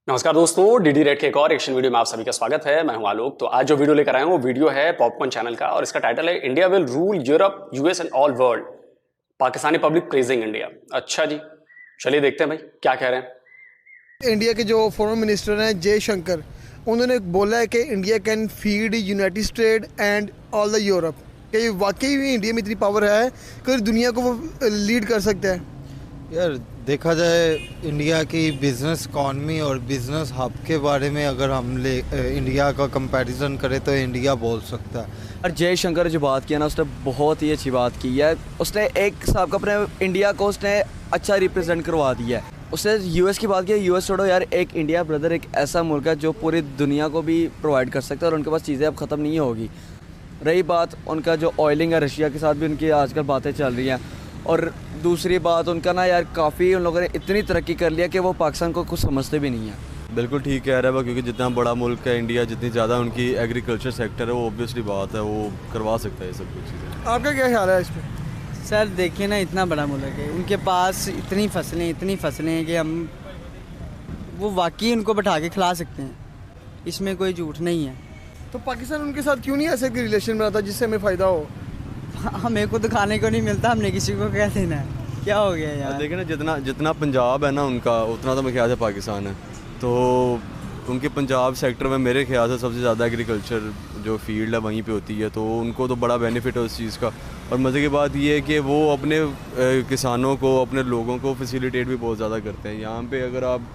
नमस्कार दोस्तों, DD red के एक और एक्शन वीडियो में आप सभी का स्वागत है। मैं हूं आलोक। तो आज जो वीडियो लेकर आए हूं वो वीडियो है पॉपकॉर्न चैनल का और इसका टाइटल है India will rule Europe US and all world, Pakistani public praising India. अच्छा जी, चलिए देखते हैं भाई क्या कह रहे हैं। इंडिया के जो फॉरेन मिनिस्टर हैं जयशंकर, उन्होंने बोला है कि India can feed United state and all the Europe. कि वाकई में इंडिया में इतनी पावर है कि दुनिया को वो लीड कर सकता है। यार देखा जाए इंडिया की बिजनेस इकॉनमी और बिजनेस हब के बारे में अगर हम इंडिया का कंपैरिजन करें तो इंडिया बोल सकता है। और जयशंकर जो बात किया ना, उसने बहुत ही अच्छी बात की है। उसने एक हिसाब का अपने इंडिया को उसने अच्छा रिप्रेजेंट करवा दिया है। उसने यूएस की बात की। यूएस छोड़ो यार, एक इंडिया ब्रदर एक ऐसा मुल्क है जो पूरी दुनिया को भी प्रोवाइड कर सकता है और उनके पास चीज़ें अब ख़त्म नहीं होगी। रही बात उनका जो ऑयलिंग है, रशिया के साथ भी उनकी आजकल बातें चल रही हैं। और दूसरी बात उनका ना यार, काफ़ी उन लोगों ने इतनी तरक्की कर लिया कि वो पाकिस्तान को कुछ समझते भी नहीं है। बिल्कुल ठीक कह रहा है वो, क्योंकि जितना बड़ा मुल्क है इंडिया, जितनी ज़्यादा उनकी एग्रीकल्चर सेक्टर है, वो ऑब्वियसली बात है, वो करवा सकता है ये सब कुछ चीज़ें। आपका क्या ख्याल है इस पर? सर देखिए ना, इतना बड़ा मुल्क है, उनके पास इतनी फसलें हैं कि हम वो वाकई उनको बैठा के खिला सकते हैं, इसमें कोई झूठ नहीं है। तो पाकिस्तान उनके साथ क्यों नहीं ऐसे रिलेशन बनाता जिससे हमें फ़ायदा हो? हमें खुद खाने को नहीं मिलता, हमने किसी को क्या देना है? क्या हो गया यार? देखिए ना, जितना जितना पंजाब है ना उनका, उतना तो मेरे ख्याल से पाकिस्तान है। तो उनके पंजाब सेक्टर में मेरे ख्याल से सबसे ज़्यादा एग्रीकल्चर जो फील्ड है वहीं पे होती है, तो उनको तो बड़ा बेनिफिट है उस चीज़ का। और मज़े की बात ये है कि वो अपने किसानों को, अपने लोगों को फैसिलिटेट भी बहुत ज़्यादा करते हैं। यहाँ पे अगर आप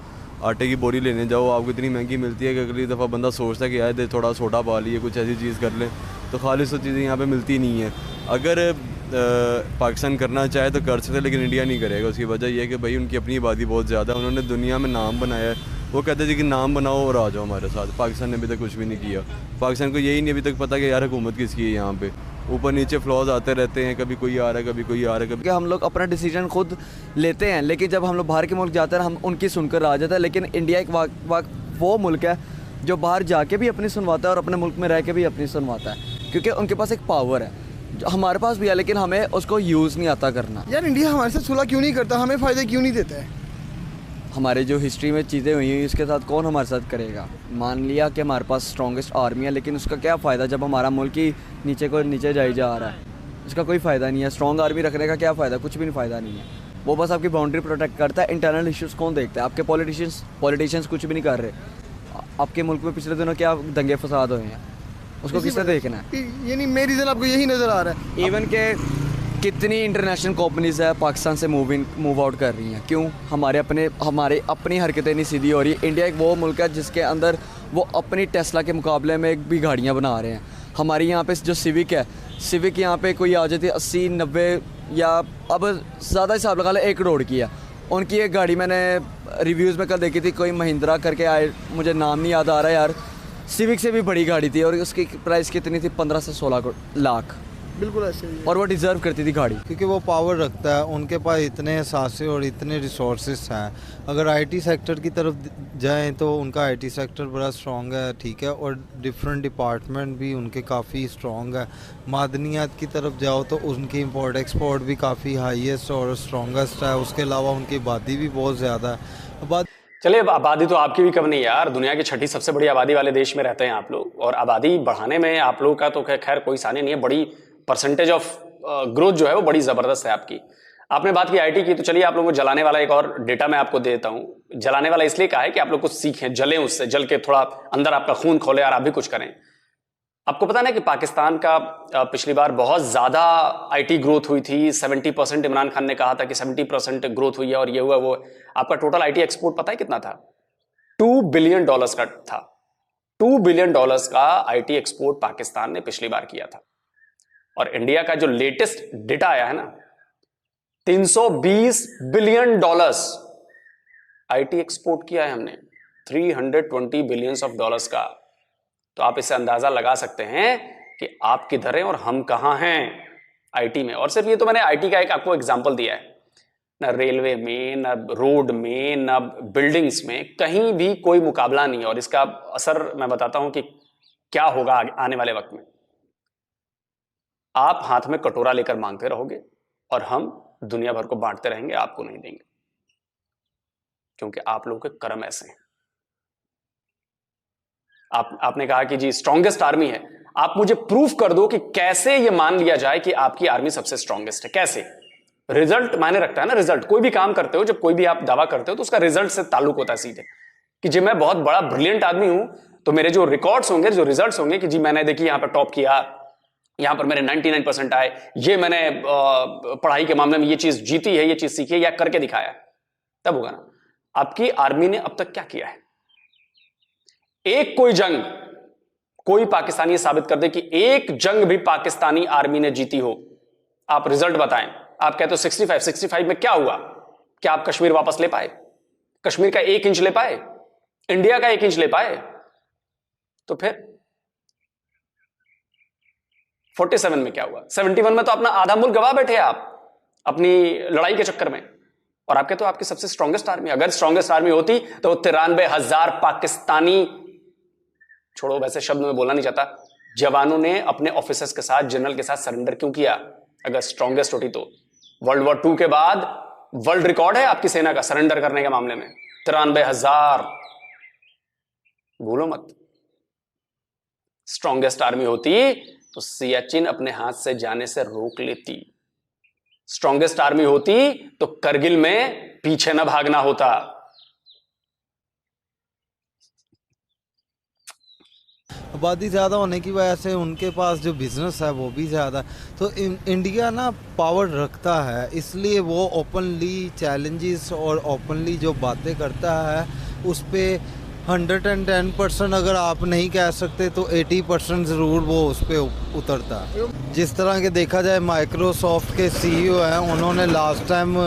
आटे की बोरी लेने जाओ, आपको इतनी महंगी मिलती है कि अगली दफ़ा बंदा सोचता है कि यार थोड़ा सोडा पा लिए, कुछ ऐसी चीज़ कर लें, तो खालिश तो चीज़ें यहाँ पे मिलती नहीं है। अगर पाकिस्तान करना चाहे तो कर सकते हैं, लेकिन इंडिया नहीं करेगा। उसकी वजह यह है कि भाई उनकी अपनी आबादी बहुत ज़्यादा है, उन्होंने दुनिया में नाम बनाया है। वो कहते थे कि नाम बनाओ और आ जाओ हमारे साथ। पाकिस्तान ने अभी तक कुछ भी नहीं किया। पाकिस्तान को यही नहीं अभी तक पता कि यार हुकूमत किसकी है। यहाँ पे ऊपर नीचे फ्लॉज आते रहते हैं, कभी कोई आ रहा है, कभी कोई आ रहा है, कभी कि हम लोग अपना डिसीजन खुद लेते हैं, लेकिन जब हम लोग बाहर के मुल्क जाते हैं हम उनकी सुनकर आ जाते हैं। लेकिन इंडिया एक वो मुल्क है जो बाहर जाके भी अपनी सुनवाता है और अपने मुल्क में रह के भी अपनी सुनवाता है, क्योंकि उनके पास एक पावर है जो हमारे पास भी है, लेकिन हमें उसको यूज़ नहीं आता करना। यार इंडिया हमारे साथ सुलह क्यों नहीं करता? हमें फ़ायदा क्यों नहीं देता है? हमारे जो हिस्ट्री में चीज़ें हुई हैं इसके साथ कौन हमारे साथ करेगा? मान लिया कि हमारे पास स्ट्रॉन्गेस्ट आर्मी है, लेकिन उसका क्या फ़ायदा जब हमारा मुल्क ही नीचे को नीचे जाई जा रहा है? इसका कोई फ़ायदा नहीं है। स्ट्रॉन्ग आर्मी रखने का क्या फ़ायदा? कुछ भी नहीं फ़ायदा नहीं है। वो बस आपकी बाउंड्री प्रोटेक्ट करता है। इंटरनल इश्यूज़ कौन देखता है? आपके पॉलिटिशियंस कुछ भी नहीं कर रहे। आपके मुल्क में पिछले दिनों क्या दंगे फसाद हुए हैं, उसको किसने देखना है? यानी मेरी रीज़न आपको यही नज़र आ रहा है? इवन के कितनी इंटरनेशनल कंपनीज है पाकिस्तान से मूव आउट कर रही हैं। क्यों? हमारे अपनी हरकतें नहीं सीधी हो रही। इंडिया एक वो मुल्क है जिसके अंदर वो अपनी टेस्ला के मुकाबले में भी गाड़ियाँ बना रहे हैं। हमारे यहाँ पे जो सिविक यहाँ पे कोई आ जाती है 80-90 या अब ज़्यादा हिसाब लगा ले 1 करोड़ की है। उनकी एक गाड़ी मैंने रिव्यूज़ में कल देखी थी, कोई महिंद्रा करके आए, मुझे नाम नहीं याद आ रहा यार। सिविक से भी बड़ी गाड़ी थी और उसकी प्राइस कितनी थी? 15 से 16 लाख। बिल्कुल ऐसे ही है। और वो डिज़र्व करती थी गाड़ी, क्योंकि वो पावर रखता है, उनके पास इतने एहसासे और इतने रिसोर्सेस हैं। अगर आईटी सेक्टर की तरफ जाएं तो उनका आईटी सेक्टर बड़ा स्ट्रॉन्ग है, ठीक है, और डिफरेंट डिपार्टमेंट भी उनके काफ़ी स्ट्रॉन्ग है। मादनियात की तरफ जाओ तो उनकी इंपोर्ट एक्सपोर्ट भी काफ़ी हाईएस्ट और स्ट्रॉन्गेस्ट है। उसके अलावा उनकी आबादी भी बहुत ज़्यादा है। चलिए, आबादी तो आपकी भी कम नहीं यार, दुनिया की 6ठी सबसे बड़ी आबादी वाले देश में रहते हैं आप लोग, और आबादी बढ़ाने में आप लोगों का तो खैर कोई सानी नहीं है। बड़ी परसेंटेज ऑफ ग्रोथ जो है वो बड़ी जबरदस्त है आपकी। आपने बात की आईटी की, तो चलिए आप लोगों को जलाने वाला एक और डेटा मैं आपको देता हूं। जलाने वाला इसलिए कहा है कि आप लोग कुछ सीखें, जलें, उससे जल के थोड़ा अंदर आपका खून खोले और आप भी कुछ करें। आपको पता ना कि पाकिस्तान का पिछली बार बहुत ज्यादा आईटी ग्रोथ हुई थी। 70%। इमरान खान ने कहा था कि 70% ग्रोथ हुई है और ये हुआ वो। आपका टोटल आईटी एक्सपोर्ट पता है कितना था? $2 बिलियन का था। $2 बिलियन का आईटी एक्सपोर्ट पाकिस्तान ने पिछली बार किया था। और इंडिया का जो लेटेस्ट डेटा आया है ना, $320 बिलियन आईटी एक्सपोर्ट किया है हमने, $320 बिलियन का। तो आप इससे अंदाजा लगा सकते हैं कि आप किधर हैं और हम कहां हैं आईटी में। और सिर्फ ये तो मैंने आईटी का एक आपको एग्जांपल दिया है ना, रेलवे में, ना रोड में, ना बिल्डिंग्स में, कहीं भी कोई मुकाबला नहीं है। और इसका असर मैं बताता हूं कि क्या होगा आने वाले वक्त में। आप हाथ में कटोरा लेकर मांगते रहोगे और हम दुनिया भर को बांटते रहेंगे, आपको नहीं देंगे, क्योंकि आप लोगों के कर्म ऐसे हैं। आपने कहा कि जी स्ट्रांगेस्ट आर्मी है। आप मुझे प्रूफ कर दो कि कैसे ये मान लिया जाए कि आपकी आर्मी सबसे स्ट्रांगेस्ट है, कैसे? रिजल्ट मायने रखता है ना। रिजल्ट, कोई भी काम करते हो, जब कोई भी आप दावा करते हो तो उसका रिजल्ट से ताल्लुक होता है सीधे, कि जी मैं बहुत बड़ा ब्रिलियंट आदमी हूं तो मेरे जो रिकॉर्ड्स होंगे, जो रिजल्ट्स होंगे कि जी मैंने देखिए यहां पर टॉप किया, यहां पर मेरे 99% आए, ये मैंने पढ़ाई के मामले में ये चीज जीती है, ये चीज सीखी है या करके दिखाया, तब होगा ना। आपकी आर्मी ने अब तक क्या किया है? एक कोई जंग, कोई पाकिस्तानी ये साबित कर दे कि एक जंग भी पाकिस्तानी आर्मी ने जीती हो, आप रिजल्ट बताएं। आप कहते हो 65 में क्या हुआ? क्या आप कश्मीर वापस ले पाए? कश्मीर का 1 इंच ले पाए? इंडिया का 1 इंच ले पाए? तो फिर 47 में क्या हुआ? 71 में तो अपना आधा मुल्क गवा बैठे आप अपनी लड़ाई के चक्कर में, और आप कहते हो आपकी सबसे स्ट्रांगेस्ट आर्मी। अगर स्ट्रांगेस्ट आर्मी होती तो 93,000 पाकिस्तानी, छोड़ो वैसे शब्द में बोलना नहीं चाहता, जवानों ने अपने ऑफिसर्स के साथ, जनरल के साथ सरेंडर क्यों किया? अगर स्ट्रांगेस्ट होती तो। वर्ल्ड वॉर 2 के बाद वर्ल्ड रिकॉर्ड है आपकी सेना का सरेंडर करने के मामले में, 93,000, भूलो मत। स्ट्रांगेस्ट आर्मी होती तो सियाचिन अपने हाथ से जाने से रोक लेती। स्ट्रांगेस्ट आर्मी होती तो करगिल में पीछे न भागना होता। आबादी ज़्यादा होने की वजह से उनके पास जो बिज़नेस है वो भी ज़्यादा, तो इंडिया ना पावर रखता है, इसलिए वो ओपनली चैलेंजेस और ओपनली जो बातें करता है उस पर 110% अगर आप नहीं कह सकते तो 80% ज़रूर वो उस पर उतरता है। जिस तरह के देखा जाए माइक्रोसॉफ्ट के CEO हैं, उन्होंने लास्ट टाइम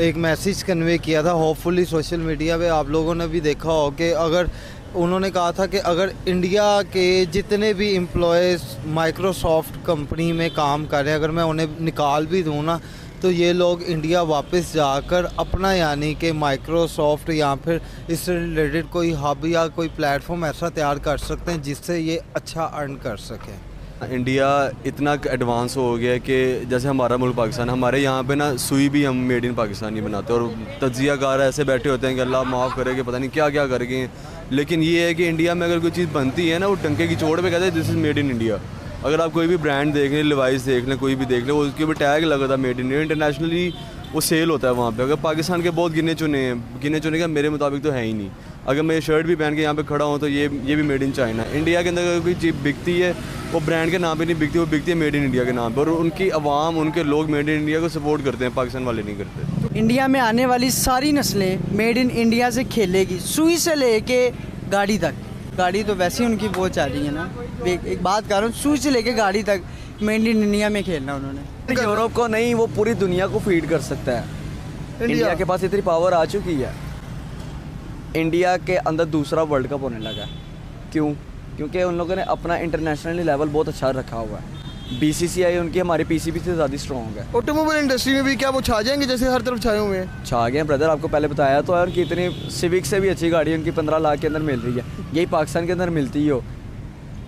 एक मैसेज कन्वे किया था, होपफुली सोशल मीडिया पे आप लोगों ने भी देखा हो, कि अगर उन्होंने कहा था कि अगर इंडिया के जितने भी एम्प्लॉयज़ माइक्रोसॉफ्ट कंपनी में काम कर रहे हैं, अगर मैं उन्हें निकाल भी दूँ ना, तो ये लोग इंडिया वापस जाकर अपना यानी कि माइक्रोसॉफ्ट या फिर इससे रिलेटेड कोई हब या कोई प्लेटफॉर्म ऐसा तैयार कर सकते हैं जिससे ये अच्छा अर्न कर सकें। इंडिया इतना एडवांस हो गया है कि जैसे हमारा मुल्क पाकिस्तान, हमारे यहाँ पे ना सुई भी हम मेड इन पाकिस्तान ही बनाते हैं, और तज्जियाकार ऐसे बैठे होते हैं कि अल्लाह माफ़ करे कि पता नहीं क्या क्या करेंगे। लेकिन ये है कि इंडिया में अगर कोई चीज़ बनती है ना, वो टंके की चोट पे कहते हैं this is made in India. अगर आप कोई भी ब्रांड देख लें, लिवाइस देख लें, कोई भी देख लें, उसके ऊपर टैग लगा था मेड इन इंडिया, इंटरनेशनली वो सेल होता है वहाँ पे। अगर पाकिस्तान के बहुत गिने चुने का मेरे मुताबिक तो है ही नहीं। अगर मैं ये शर्ट भी पहन के यहाँ पे खड़ा हूँ तो ये भी मेड इन चाइना। इंडिया के अंदर अगर कोई चीज़ बिकती है वो ब्रांड के नाम पे नहीं बिकती, वो बिकती है मेड इन इंडिया के नाम पे, और उनकी आवाम, उनके लोग मेड इन इंडिया को सपोर्ट करते हैं, पाकिस्तान वाले नहीं करते। तो इंडिया में आने वाली सारी नस्लें मेड इन इंडिया से खेलेगी, सुई से लेके गाड़ी तक। गाड़ी तो वैसे ही उनकी वो चाह रही है ना, एक बात कर रहा हूँ, सुई से लेके गाड़ी तक मेड इन इंडिया में खेलना उन्होंने। यूरोप को नहीं, वो पूरी दुनिया को फीड कर सकता है। इंडिया के पास इतनी पावर आ चुकी है। इंडिया के अंदर दूसरा वर्ल्ड कप होने लगा है। क्यों? क्योंकि उन लोगों ने अपना इंटरनेशनली लेवल बहुत अच्छा रखा हुआ है। BCCI उनकी हमारी PCB से ज़्यादा स्ट्रॉन्ग है। ऑटोमोबाइल इंडस्ट्री में भी क्या वो छा जाएंगे जैसे हर तरफ छाए हुए हैं? छा गए ब्रदर, आपको पहले बताया तो है, उनकी इतनी सिविक से भी अच्छी गाड़ी उनकी 15 लाख के अंदर मिल रही है। यही पाकिस्तान के अंदर मिलती ही हो।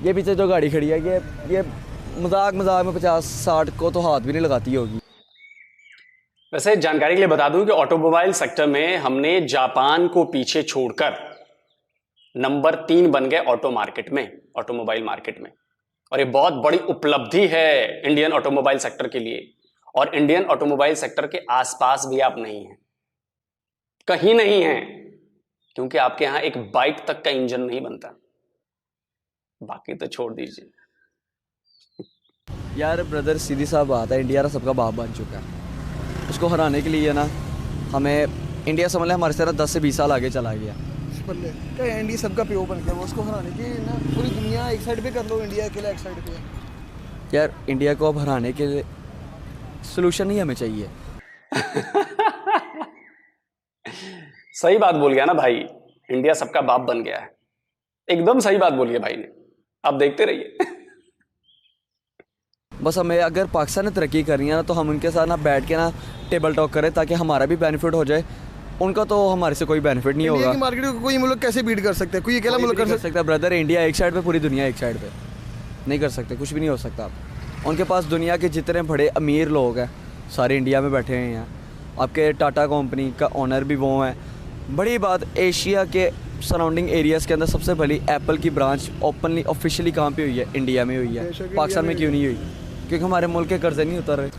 ये पीछे जो गाड़ी खड़ी है ये मजाक में 50-60 को तो हाथ भी नहीं लगाती होगी। वैसे जानकारी के लिए बता दूं कि ऑटोमोबाइल सेक्टर में हमने जापान को पीछे छोड़कर नंबर 3 बन गए ऑटोमोबाइल मार्केट में, और ये बहुत बड़ी उपलब्धि है इंडियन ऑटोमोबाइल सेक्टर के लिए। और इंडियन ऑटोमोबाइल सेक्टर के आसपास भी आप नहीं हैं, कहीं नहीं हैं, क्योंकि आपके यहां एक बाइक तक का इंजन नहीं बनता। बाकी तो छोड़ दीजिए यार ब्रदर, सीधी सा बात है, इंडिया सबका बाप बन चुका है। उसको हराने के लिए ना हमें इंडिया समझ लें हमारे से 10 से 20 साल आगे चला गया। क्या इंडिया सबका प्यो बन गया? वो उसको हराने की ना पूरी दुनिया एक साइड पे कर लो, इंडिया अकेला एक साइड पे। यार इंडिया को अब हराने के लिए सोल्यूशन ही हमें चाहिए। सही बात बोल गया ना भाई, इंडिया सबका बाप बन गया है। एकदम सही बात बोली है भाई ने, आप देखते रहिए। बस हमें अगर पाकिस्तान ने तरक्की करनी है ना, तो हम उनके साथ ना बैठ के ना टेबल टॉक करें, ताकि हमारा भी बेनिफिट हो जाए। उनका तो हमारे से कोई बेनिफिट नहीं होगा। इंडिया की मार्केट को कोई मुल्क कैसे बीट कर सकता है? कोई अकेला मुल्क कर सकता है ब्रदर? इंडिया एक साइड पे, पूरी दुनिया एक साइड पे। नहीं कर सकते, कुछ भी नहीं हो सकता। आप उनके पास दुनिया के जितने बड़े अमीर लोग हैं सारे इंडिया में बैठे हुए हैं। आपके टाटा कंपनी का ओनर भी वो हैं। बड़ी बात, एशिया के सराउंडिंग एरियाज़ के अंदर सबसे बड़ी एप्पल की ब्रांच ओपनली ऑफिशियली कहाँ पे हुई है? इंडिया में हुई है। बेशक पाकिस्तान इंडिया में क्यों नहीं हुई? क्योंकि हमारे मुल्क के कर्जे नहीं उतर रहे।